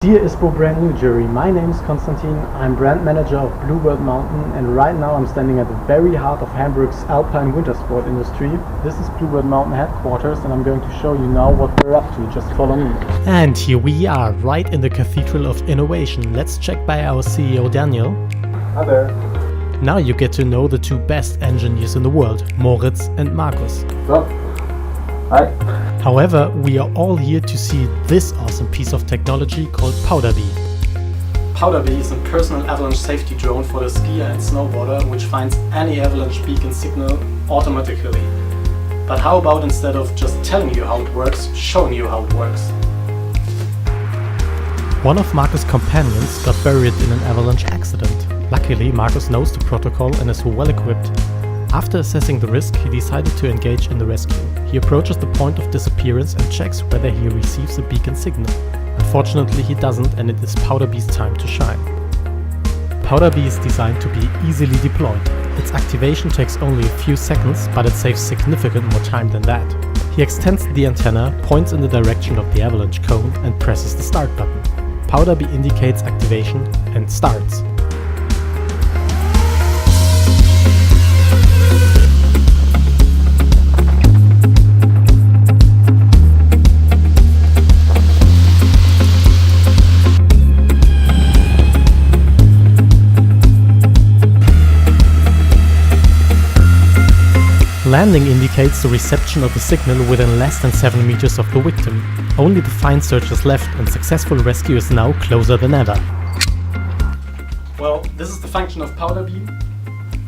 Dear ISPO Brandnew jury, my name is Konstantin, I'm brand manager of Bluebird Mountain, and right now I'm standing at the very heart of Hamburg's alpine winter sport industry. This is Bluebird Mountain headquarters, and I'm going to show you now what we're up to. Just follow me. And here we are, right in the Cathedral of Innovation. Let's check by our CEO Daniel. Hi there. Now you get to know the two best engineers in the world, Moritz and Markus. So, hi. However, we are all here to see this awesome piece of technology called PowderBee. PowderBee is a personal avalanche safety drone for the skier and snowboarder, which finds any avalanche beacon signal automatically. But how about, instead of just telling you how it works, showing you how it works? One of Markus' companions got buried in an avalanche accident. Luckily, Markus knows the protocol and is well equipped. After assessing the risk, he decided to engage in the rescue. He approaches the point of disappearance and checks whether he receives a beacon signal. Unfortunately, he doesn't, and it is PowderBee's time to shine. PowderBee is designed to be easily deployed. Its activation takes only a few seconds, but it saves significant more time than that. He extends the antenna, points in the direction of the avalanche cone, and presses the start button. PowderBee indicates activation and starts. Landing indicates the reception of the signal within less than 7 meters of the victim. Only the find search is left, and successful rescue is now closer than ever. Well, this is the function of PowderBee,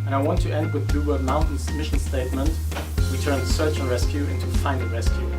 and I want to end with Bluebird Mountain's mission statement: we turn search and rescue into find and rescue.